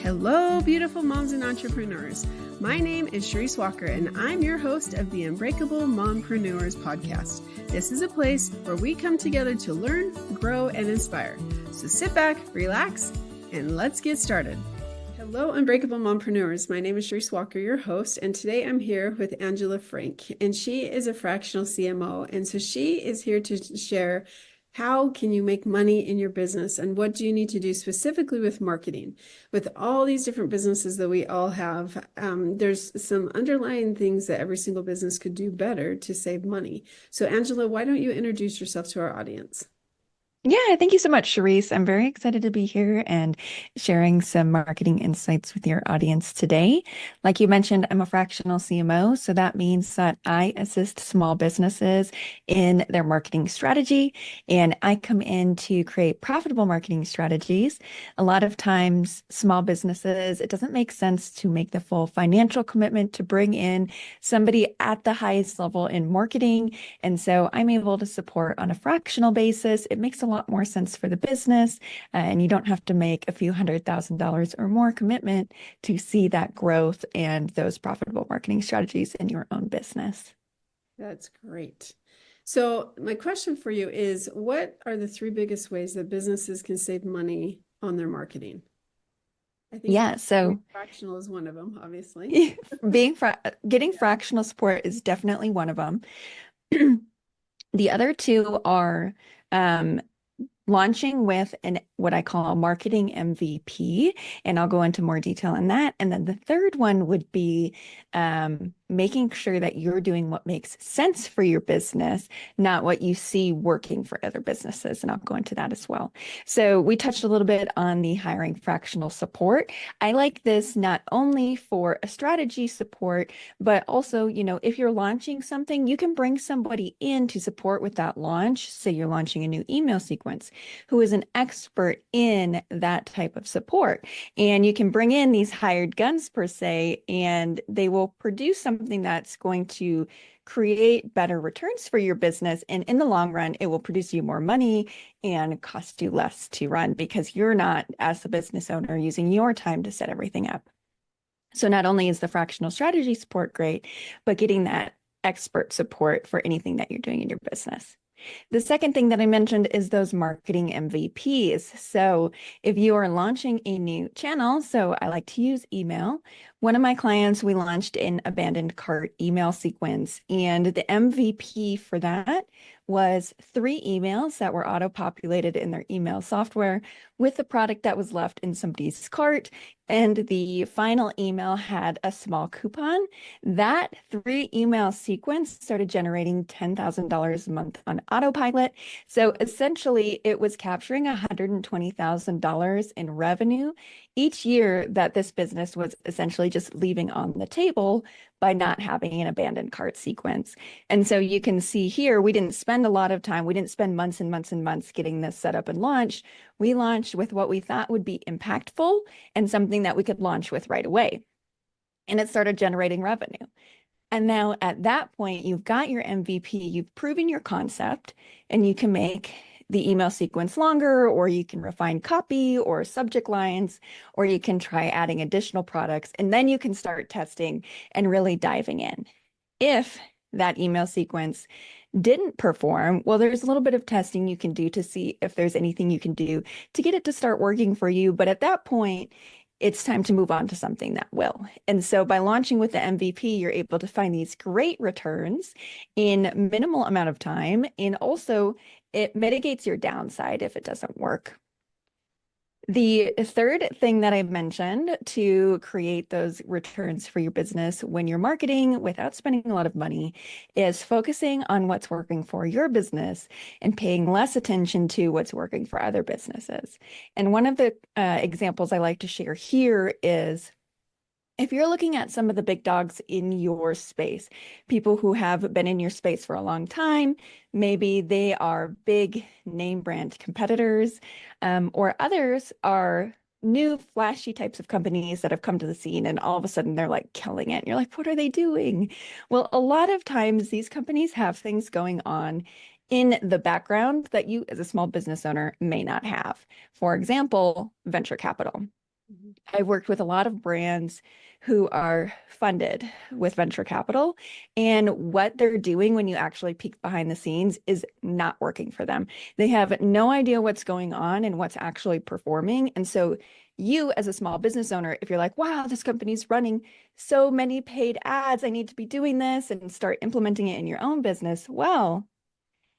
Hello, beautiful moms and entrepreneurs. My name is Charisse Walker, and I'm your host of the Unbreakable Mompreneurs podcast. This is a place where we come together to learn, grow, and inspire. So sit back, relax, and let's get started. Hello, Unbreakable Mompreneurs. My name is Charisse Walker, your host, and today I'm here with Angela Frank, and she is a fractional CMO, and so she is here to share how can you make money in your business and what do you need to do specifically with marketing? With all these different businesses that we all have, there's some underlying things that every single business could do better to save money. So Angela, why don't you introduce yourself to our audience? Yeah, thank you so much, Charisse. I'm very excited to be here and sharing some marketing insights with your audience today. Like you mentioned, I'm a fractional CMO, so that means that I assist small businesses in their marketing strategy, and I come in to create profitable marketing strategies. A lot of times, small businesses, it doesn't make sense to make the full financial commitment to bring in somebody at the highest level in marketing, and so I'm able to support on a fractional basis. It makes a lot more sense for the business, and you don't have to make a few $100,000 or more commitment to see that growth and those profitable marketing strategies in your own business. That's great. So my question for you is, what are the three biggest ways that businesses can save money on their marketing? I think So fractional is one of them, obviously. Getting fractional support is definitely one of them. The other two are launching with what I call a marketing MVP, and I'll go into more detail on that. And then the third one would be making sure that you're doing what makes sense for your business, not what you see working for other businesses. And I'll go into that as well. So we touched a little bit on the hiring fractional support. I like this not only for a strategy support, but also, if you're launching something, you can bring somebody in to support with that launch. Say you're launching a new email sequence, who is an expert in that type of support. And you can bring in these hired guns per se, and they will produce something that's going to create better returns for your business. And in the long run, it will produce you more money and cost you less to run because you're not, as the business owner, using your time to set everything up. So not only is the fractional strategy support great, but getting that expert support for anything that you're doing in your business. The second thing that I mentioned is those marketing MVPs. So if you are launching a new channel, so I like to use email. One of my clients, we launched an abandoned cart email sequence, and the MVP for that was 3 emails that were auto-populated in their email software with the product that was left in somebody's cart. And the final email had a small coupon. That 3 email sequence started generating $10,000 a month on autopilot. So essentially, it was capturing $120,000 in revenue each year that this business was essentially just leaving on the table by not having an abandoned cart sequence. And so you can see here, we didn't spend a lot of time. We didn't spend months and months and months getting this set up and launched. We launched with what we thought would be impactful and something that we could launch with right away. And it started generating revenue. And now at that point, you've got your MVP, you've proven your concept, and you can make the email sequence longer, or you can refine copy or subject lines, or you can try adding additional products, and then you can start testing and really diving in. If that email sequence didn't perform, well, there's a little bit of testing you can do to see if there's anything you can do to get it to start working for you. But at that point, it's time to move on to something that will. And so by launching with the MVP, you're able to find these great returns in minimal amount of time. And also it mitigates your downside if it doesn't work. The third thing that I mentioned to create those returns for your business when you're marketing without spending a lot of money is focusing on what's working for your business and paying less attention to what's working for other businesses. And one of the examples I like to share here is if you're looking at some of the big dogs in your space, people who have been in your space for a long time, maybe they are big name brand competitors, or others are new flashy types of companies that have come to the scene and all of a sudden they're like killing it. And you're like, what are they doing? Well, a lot of times these companies have things going on in the background that you as a small business owner may not have. For example, venture capital. I've worked with a lot of brands who are funded with venture capital, and what they're doing when you actually peek behind the scenes is not working for them. They have no idea what's going on and what's actually performing. And so you as a small business owner, if you're like, wow, this company's running so many paid ads, I need to be doing this and start implementing it in your own business. Well,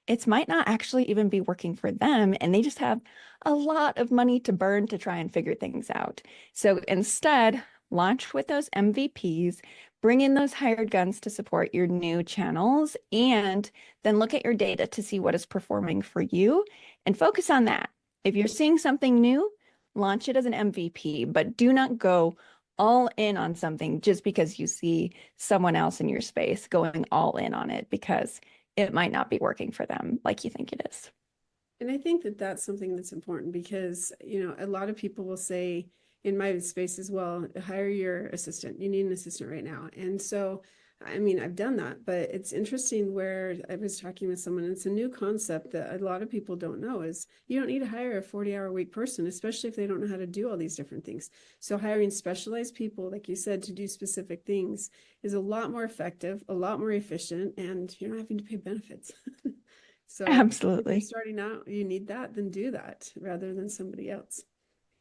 it might not actually even be working for them, and they just have a lot of money to burn to try and figure things out. So instead, launch with those MVPs, bring in those hired guns to support your new channels, and then look at your data to see what is performing for you and focus on that. If you're seeing something new, launch it as an MVP, but do not go all in on something just because you see someone else in your space going all in on it, because it might not be working for them like you think it is. And I think that that's something that's important because, a lot of people will say in my space as well, hire your assistant. You need an assistant right now. And so, I've done that, but it's interesting where I was talking with someone, it's a new concept that a lot of people don't know is you don't need to hire a 40-hour-a-week person, especially if they don't know how to do all these different things. So hiring specialized people, like you said, to do specific things is a lot more effective, a lot more efficient, and you're not having to pay benefits. So Absolutely. if you're starting out, you need that, then do that rather than somebody else.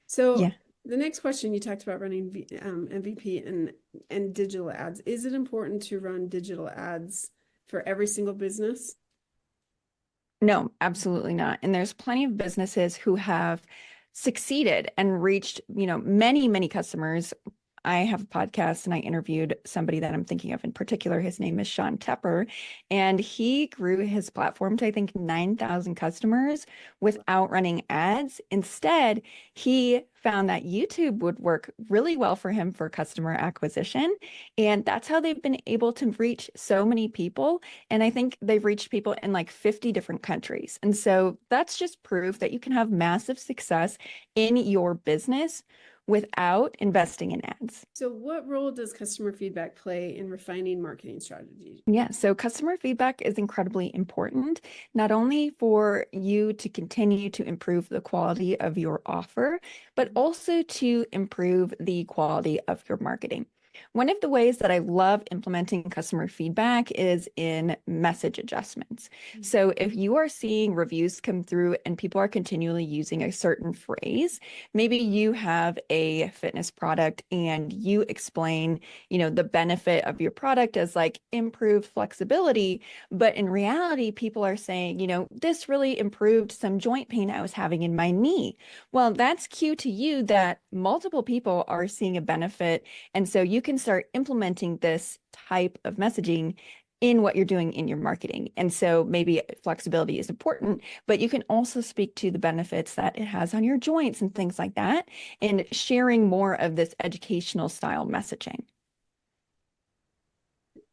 So Yeah. the next question, you talked about running MVP and digital ads. Is it important to run digital ads for every single business? No, absolutely not. And there's plenty of businesses who have succeeded and reached, many, many customers. I have a podcast and I interviewed somebody that I'm thinking of in particular. His name is Sean Tepper, and he grew his platform to, I think, 9,000 customers without running ads. Instead, he found that YouTube would work really well for him for customer acquisition. And that's how they've been able to reach so many people. And I think they've reached people in like 50 different countries. And so that's just proof that you can have massive success in your business without investing in ads. So what role does customer feedback play in refining marketing strategies? Yeah, so customer feedback is incredibly important, not only for you to continue to improve the quality of your offer, but also to improve the quality of your marketing. One of the ways that I love implementing customer feedback is in message adjustments. So if you are seeing reviews come through and people are continually using a certain phrase, maybe you have a fitness product and you explain, the benefit of your product as like improved flexibility, but in reality, people are saying, this really improved some joint pain I was having in my knee. Well, that's cue to you that multiple people are seeing a benefit. And so you can start implementing this type of messaging in what you're doing in your marketing. And so maybe flexibility is important, but you can also speak to the benefits that it has on your joints and things like that, and sharing more of this educational style messaging.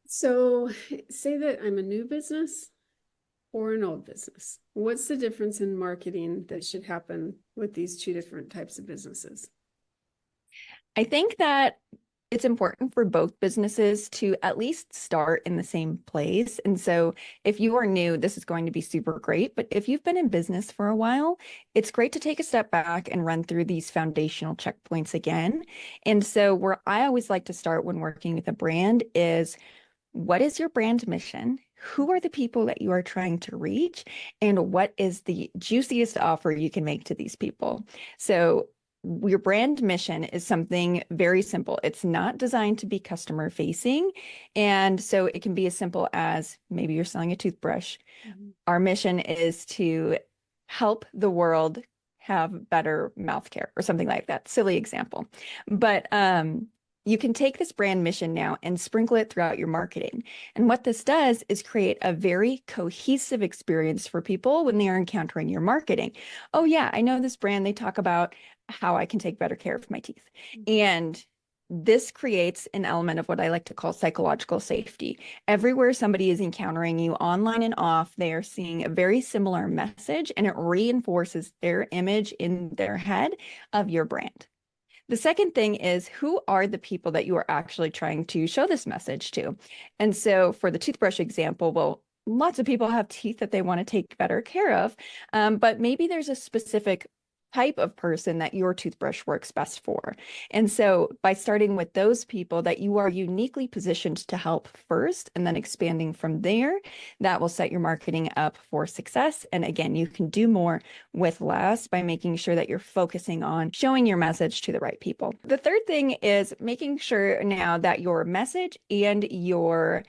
So say that I'm a new business or an old business. What's the difference in marketing that should happen with these two different types of businesses? I think that it's important for both businesses to at least start in the same place. And so if you are new, this is going to be super great. But if you've been in business for a while, it's great to take a step back and run through these foundational checkpoints again. And so where I always like to start when working with a brand is, what is your brand mission? Who are the people that you are trying to reach? And what is the juiciest offer you can make to these people? So your brand mission is something very simple. It's not designed to be customer facing. And so it can be as simple as maybe you're selling a toothbrush. Our mission is to help the world have better mouth care or something like that. Silly example. But you can take this brand mission now and sprinkle it throughout your marketing. And what this does is create a very cohesive experience for people when they are encountering your marketing. Oh yeah, I know this brand. They talk about how I can take better care of my teeth. And this creates an element of what I like to call psychological safety. Everywhere somebody is encountering you online and off, they are seeing a very similar message, and it reinforces their image in their head of your brand. The second thing is, who are the people that you are actually trying to show this message to? And so for the toothbrush example, well, lots of people have teeth that they want to take better care of, but maybe there's a specific type of person that your toothbrush works best for. And so by starting with those people that you are uniquely positioned to help first, and then expanding from there, that will set your marketing up for success. And again, you can do more with less by making sure that you're focusing on showing your message to the right people. The third thing is making sure now that your message and your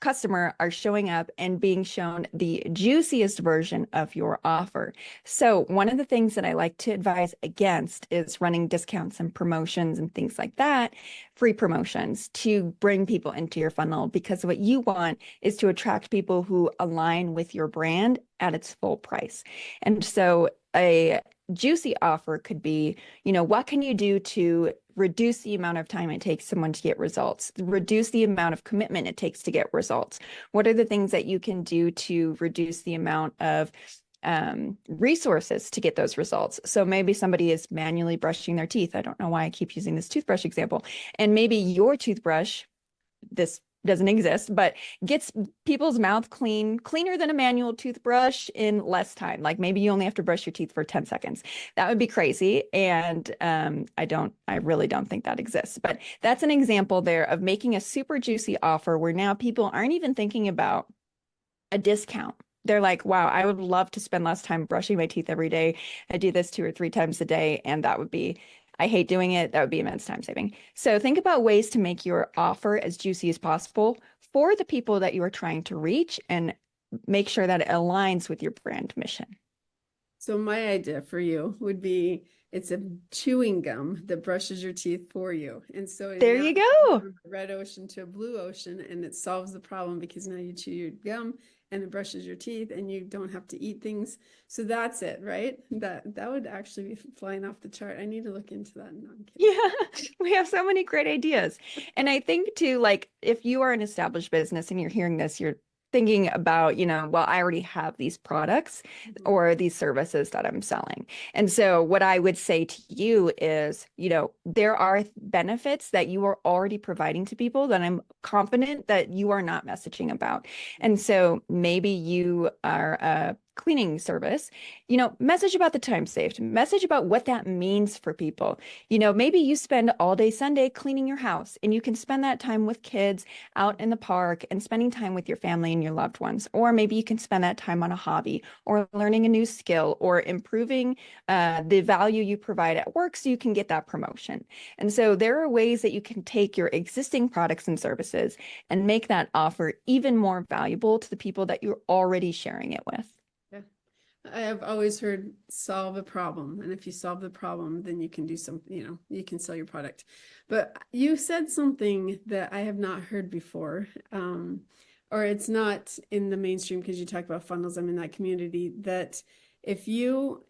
customer are showing up and being shown the juiciest version of your offer. So one of the things that I like to advise against is running discounts and promotions and things like that, free promotions to bring people into your funnel, because what you want is to attract people who align with your brand at its full price. And so a juicy offer could be, what can you do to reduce the amount of time it takes someone to get results, reduce the amount of commitment it takes to get results? What are the things that you can do to reduce the amount of resources to get those results? So maybe somebody is manually brushing their teeth. I don't know why I keep using this toothbrush example. And maybe your toothbrush, this doesn't exist, but gets people's mouth cleaner than a manual toothbrush in less time. Like maybe you only have to brush your teeth for 10 seconds. That would be crazy. And I really don't think that exists. But that's an example there of making a super juicy offer where now people aren't even thinking about a discount. They're like, wow, I would love to spend less time brushing my teeth every day. I do this 2 or 3 times a day, and I hate doing it. That would be immense time saving. So think about ways to make your offer as juicy as possible for the people that you are trying to reach, and make sure that it aligns with your brand mission. So my idea for you would be, it's a chewing gum that brushes your teeth for you. And so there you go. From a red ocean to a blue ocean, and it solves the problem because now you chew your gum and it brushes your teeth and you don't have to eat things. So that's it, right? That would actually be flying off the chart. I need to look into that. No, I'm kidding. Yeah, we have so many great ideas. And I think too, like if you are an established business and you're hearing this, you're thinking about, well, I already have these products or these services that I'm selling. And so what I would say to you is, there are benefits that you are already providing to people that I'm confident that you are not messaging about. And so maybe you are a cleaning service, message about the time saved, message about what that means for people. Maybe you spend all day Sunday cleaning your house, and you can spend that time with kids out in the park and spending time with your family and your loved ones. Or maybe you can spend that time on a hobby or learning a new skill or improving the value you provide at work so you can get that promotion. And so there are ways that you can take your existing products and services and make that offer even more valuable to the people that you're already sharing it with. I have always heard solve a problem. And if you solve the problem, then you can do something, you can sell your product. But you said something that I have not heard before, or it's not in the mainstream because you talk about funnels. I'm in that community, that if you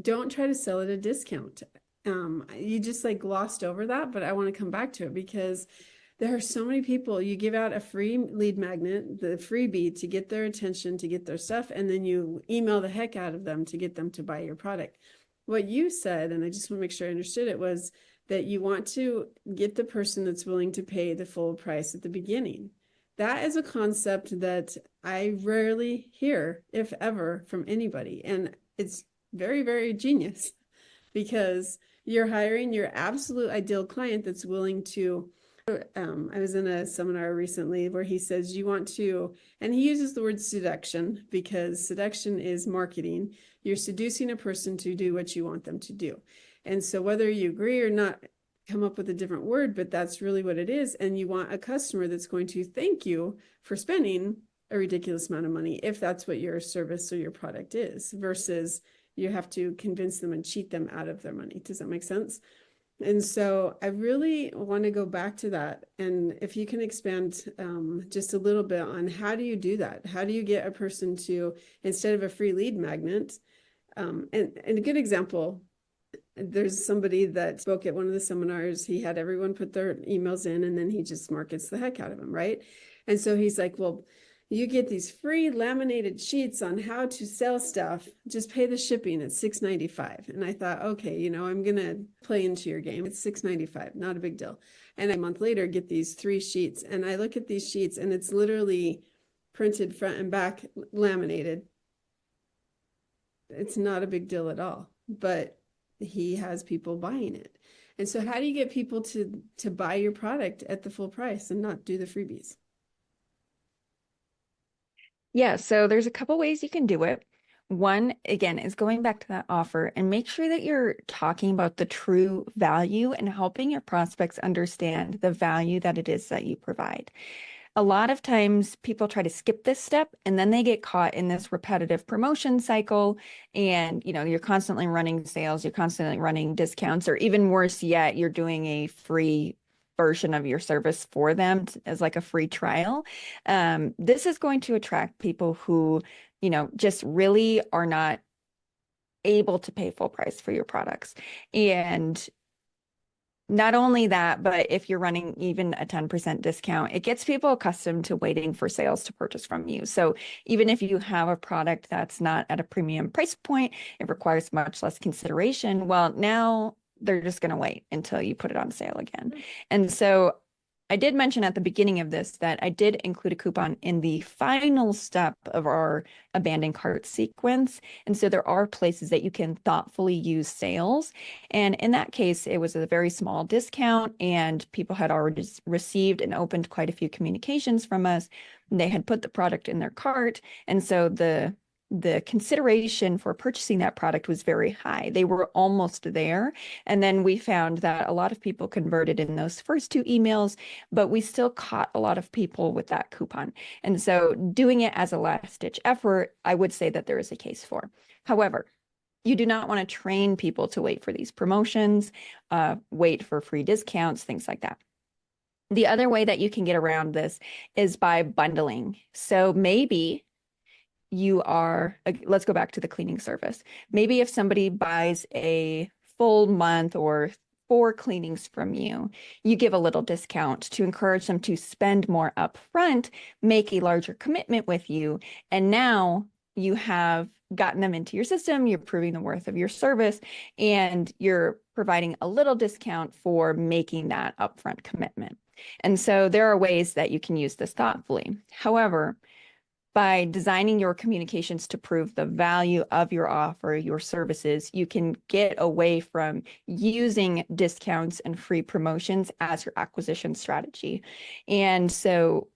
don't try to sell at a discount, you just like glossed over that, but I want to come back to it because there are so many people. You give out a free lead magnet, the freebie, to get their attention, to get their stuff, and then you email the heck out of them to get them to buy your product. What you said, and I just want to make sure I understood it, was that you want to get the person that's willing to pay the full price at the beginning. That is a concept that I rarely hear, if ever, from anybody. And it's very, very genius because you're hiring your absolute ideal client that's willing to. I was in a seminar recently where he says you want to, and he uses the word seduction because seduction is marketing. You're seducing a person to do what you want them to do. And so whether you agree or not, come up with a different word, but that's really what it is. And you want a customer that's going to thank you for spending a ridiculous amount of money if that's what your service or your product is, versus you have to convince them and cheat them out of their money. Does that make sense? And so I really want to go back to that. And if you can expand just a little bit on how do you do that? How do you get a person to, instead of a free lead magnet, and a good example, there's somebody that spoke at one of the seminars. He had everyone put their emails in and then he just markets the heck out of them, right? And so he's like, well, you get these free laminated sheets on how to sell stuff. Just pay the shipping at $6.95. And I thought, okay, I'm going to play into your game. It's $6.95, not a big deal. And a month later, get these 3 sheets. And I look at these sheets and it's literally printed front and back, laminated. It's not a big deal at all. But he has people buying it. And so how do you get people to buy your product at the full price and not do the freebies? Yeah, so there's a couple ways you can do it. One, again, is going back to that offer and make sure that you're talking about the true value and helping your prospects understand the value that it is that you provide. A lot of times people try to skip this step and then they get caught in this repetitive promotion cycle. And, you're constantly running sales, you're constantly running discounts, or even worse yet, you're doing a free version of your service for them as like a free trial. This is going to attract people who, just really are not able to pay full price for your products. And not only that, but if you're running even a 10% discount, it gets people accustomed to waiting for sales to purchase from you. So even if you have a product that's not at a premium price point, it requires much less consideration. Well, now they're just going to wait until you put it on sale again. And so I did mention at the beginning of this that I did include a coupon in the final step of our abandoned cart sequence. And so there are places that you can thoughtfully use sales. And in that case, it was a very small discount and people had already received and opened quite a few communications from us. They had put the product in their cart. And so the consideration for purchasing that product was very high. They were almost there. And then we found that a lot of people converted in those first two emails, but we still caught a lot of people with that coupon. And so doing it as a last ditch effort, I would say that there is a case for. However, you do not want to train people to wait for these promotions, wait for free discounts, things like that. The other way that you can get around this is by bundling. So maybe let's go back to the cleaning service. Maybe if somebody buys a full month or 4 cleanings from you, you give a little discount to encourage them to spend more upfront, make a larger commitment with you. And now you have gotten them into your system, you're proving the worth of your service, and you're providing a little discount for making that upfront commitment. And so there are ways that you can use this thoughtfully. However, by designing your communications to prove the value of your offer, your services, you can get away from using discounts and free promotions as your acquisition strategy. And so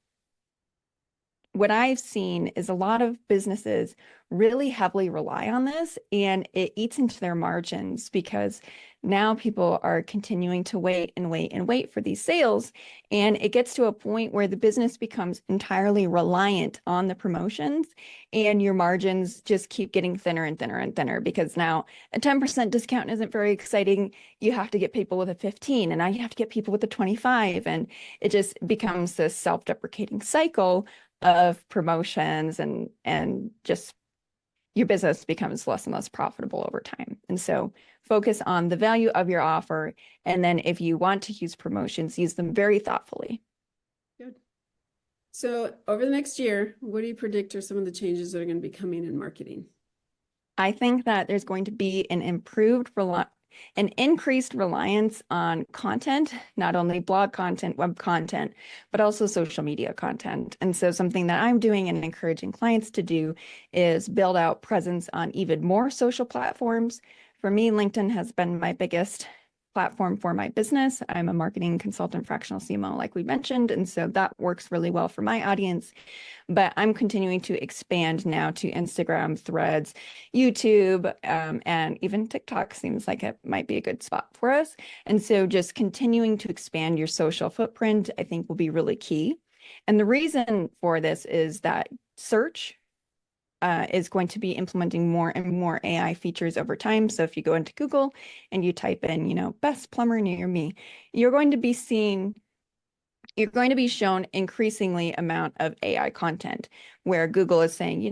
what I've seen is a lot of businesses really heavily rely on this, and it eats into their margins because now people are continuing to wait and wait and wait for these sales. And it gets to a point where the business becomes entirely reliant on the promotions, and your margins just keep getting thinner and thinner and thinner because now a 10% discount isn't very exciting. You have to get people with a 15, and now you have to get people with a 25. And it just becomes this self-deprecating cycle of promotions, and just your business becomes less and less profitable over time. And so focus on the value of your offer. And then if you want to use promotions, use them very thoughtfully. Good. So over the next year, what do you predict are some of the changes that are going to be coming in marketing? I think that there's going to be an increased reliance on content, not only blog content, web content, but also social media content. And so something that I'm doing and encouraging clients to do is build out presence on even more social platforms. For me, LinkedIn has been my biggest platform for my business. I'm a marketing consultant, fractional CMO, like we mentioned. And so that works really well for my audience. But I'm continuing to expand now to Instagram, Threads, YouTube, and even TikTok seems like it might be a good spot for us. And so just continuing to expand your social footprint, I think will be really key. And the reason for this is that search is going to be implementing more and more AI features over time. So if you go into Google and you type in, best plumber near me, you're going to be shown increasingly amount of AI content where Google is saying,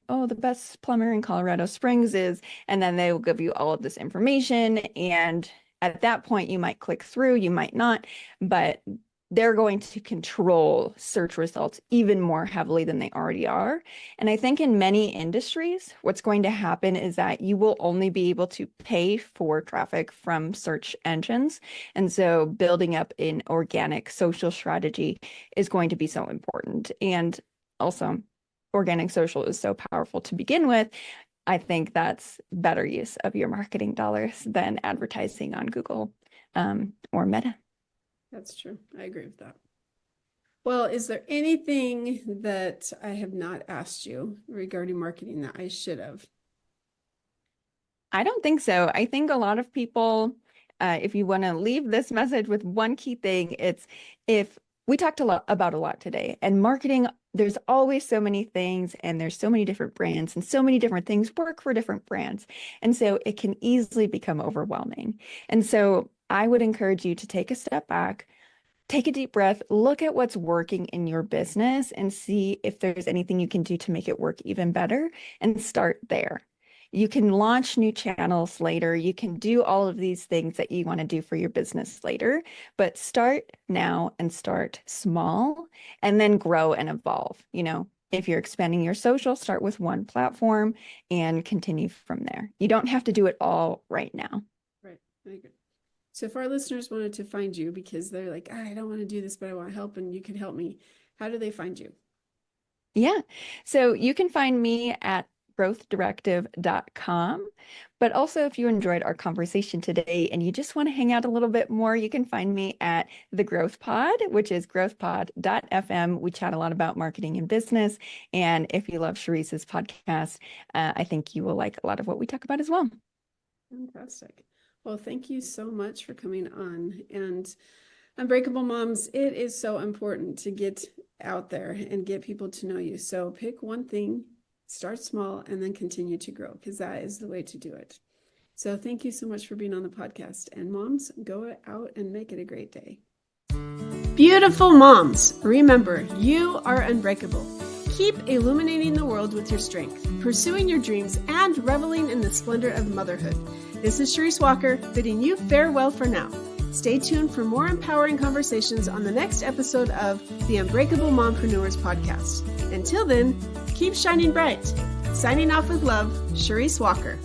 oh, the best plumber in Colorado Springs is, and then they will give you all of this information. And at that point, you might click through, you might not, but they're going to control search results even more heavily than they already are. And I think in many industries, what's going to happen is that you will only be able to pay for traffic from search engines. And so building up an organic social strategy is going to be so important. And also, organic social is so powerful to begin with. I think that's better use of your marketing dollars than advertising on Google or Meta. That's true. I agree with that. Well, is there anything that I have not asked you regarding marketing that I should have? I don't think so. I think a lot of people, if you want to leave this message with one key thing, it's if we talked about a lot today, and marketing, there's always so many things, and there's so many different brands, and so many different things work for different brands. And so it can easily become overwhelming. And so I would encourage you to take a step back, take a deep breath, look at what's working in your business and see if there's anything you can do to make it work even better, and start there. You can launch new channels later. You can do all of these things that you want to do for your business later, but start now and start small and then grow and evolve. If you're expanding your social, start with one platform and continue from there. You don't have to do it all right now. Right. I agree. So if our listeners wanted to find you because they're like, I don't want to do this, but I want help and you can help me, how do they find you? Yeah. So you can find me at growthdirective.com. But also, if you enjoyed our conversation today and you just want to hang out a little bit more, you can find me at The Growth Pod, which is growthpod.fm. We chat a lot about marketing and business. And if you love Charisse's podcast, I think you will like a lot of what we talk about as well. Fantastic. Well, thank you so much for coming on. And Unbreakable Moms, it is so important to get out there and get people to know you. So pick one thing, start small, and then continue to grow, because that is the way to do it. So thank you so much for being on the podcast. And moms, go out and make it a great day. Beautiful moms, remember, you are unbreakable. Keep illuminating the world with your strength, pursuing your dreams, and reveling in the splendor of motherhood. This is Charisse Walker, bidding you farewell for now. Stay tuned for more empowering conversations on the next episode of the Unbreakable Mompreneurs podcast. Until then, keep shining bright. Signing off with love, Charisse Walker.